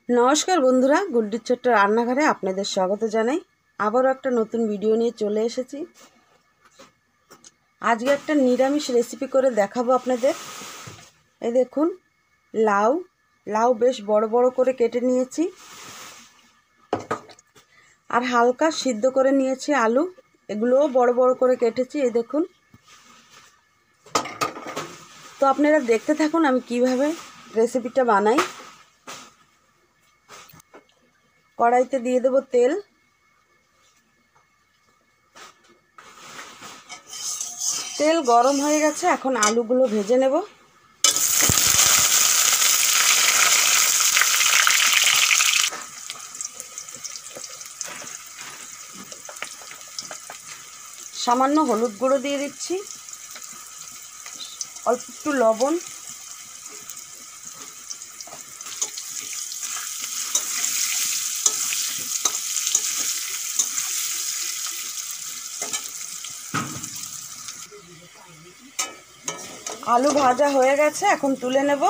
নমস্কার বন্ধুরা, গুড্ডির ছোট্ট রান্নাঘরে আপনাদের স্বাগত জানাই। আবারও একটা নতুন ভিডিও নিয়ে চলে এসেছি। আজকে একটা নিরামিষ রেসিপি করে দেখাবো আপনাদের। এই দেখুন, লাউ বেশ বড় বড় করে কেটে নিয়েছি, আর হালকা সিদ্ধ করে নিয়েছি আলু, এগুলোও বড় বড় করে কেটেছি। এই দেখুন, তো আপনারা দেখতে থাকুন আমি কিভাবে রেসিপিটা বানাই। কড়াইতে দিয়ে দেবো তেল। তেল গরম হয়ে গেছে, এখন আলুগুলো ভেজে নেব। সামান্য হলুদ গুঁড়ো দিয়ে দিচ্ছি, অল্প একটু লবণ, আলু ভাজা হয়ে গেছে, এখন তুলে নেব।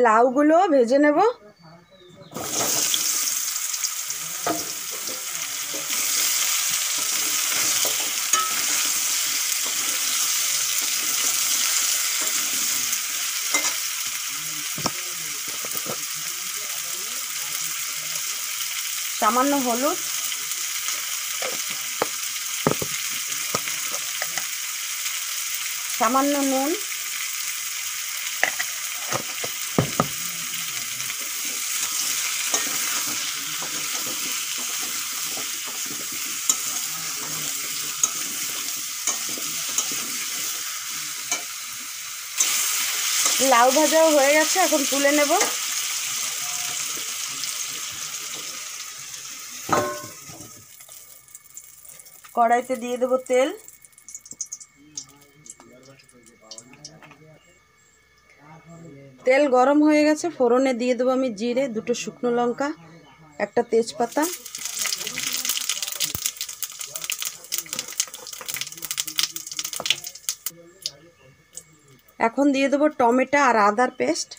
লাউগুলো ভেজে নেব। সামান্য হলুদ, সামান্য নুন, লাউ ভাজাও হয়ে গেছে, এখন তুলে নেব। কড়াইতে দিয়ে দেব তেল। তেল গরম হয়ে গেছে, ফোড়নে দিয়ে দেবো আমি জিরে, দুটো শুকনো লঙ্কা, একটা তেজপাতা। এখন দিয়ে দেবো টমেটো আর আদার পেস্ট।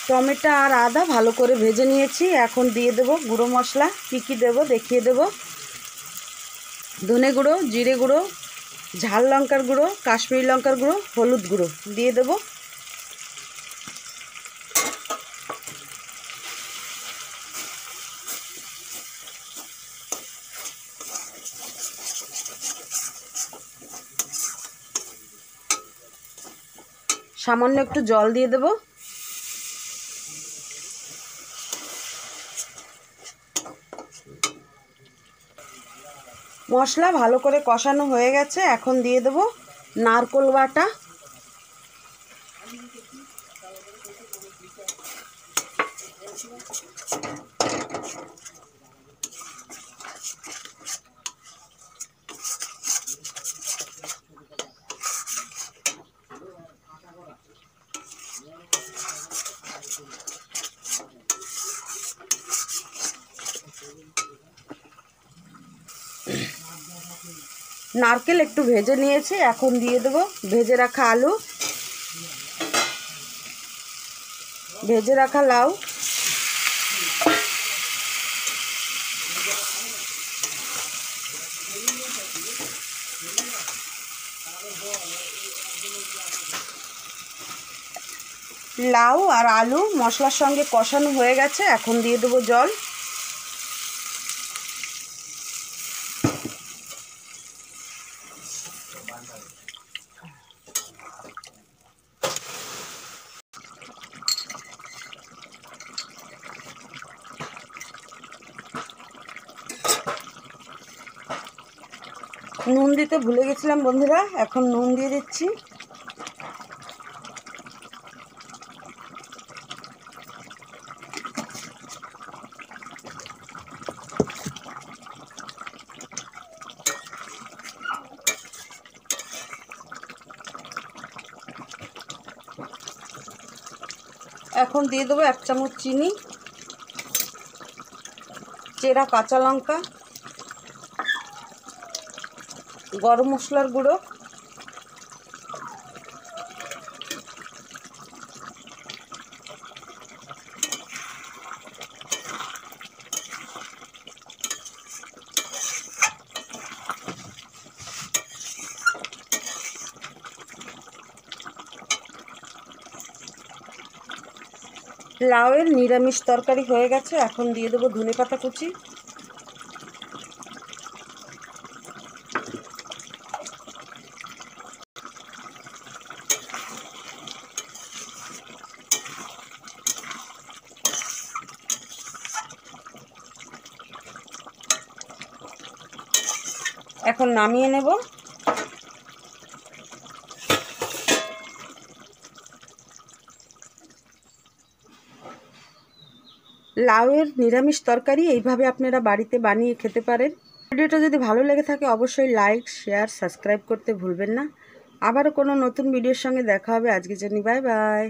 টমেটো আর আদা ভালো করে ভেজে নিয়েছি, এখন দিয়ে দেব গুঁড়ো মশলা। কী দেবো দেখিয়ে দেব। ধনে গুঁড়ো, জিরে গুঁড়ো, ঝাল লঙ্কার গুঁড়ো, কাশ্মীরি লঙ্কার গুঁড়ো, হলুদ গুঁড়ো দিয়ে দেব। সামান্য একটু জল দিয়ে দেব। মশলা ভালো করে কষানো হয়ে গেছে, এখন দিয়ে দেব নারকেল বাটা। নারকেল একটু ভেজে নিয়েছি, এখন দিয়ে দেব ভেজে রাখা আলু, ভেজে রাখা লাউ, লাউ আর আলু মশলার সঙ্গে কষানো হয়ে গেছে, এখন দিয়ে দেবো জল। নুন দিতে ভুলে গেছিলাম বন্ধুরা, এখন নুন দিয়ে দিচ্ছি। এখন দিয়ে দেবো 1 চামচ চিনি, চেরা কাঁচা লঙ্কা, গরম মশলার গুঁড়ো, লাউয়ের নিরামিষ তরকারি হয়ে গেছে। এখন দিয়ে দেবো ধনেপাতা কুচি, এখন নামিয়ে নেব। লাউয়ের নিরামিষ তরকারি এইভাবে আপনারা বাড়িতে বানিয়ে খেতে পারেন। ভিডিওটা যদি ভালো লেগে থাকে অবশ্যই লাইক, শেয়ার, সাবস্ক্রাইব করতে ভুলবেন না। আবারও কোনো নতুন ভিডিওর সঙ্গে দেখা হবে। আজকের জন্য বাই বাই।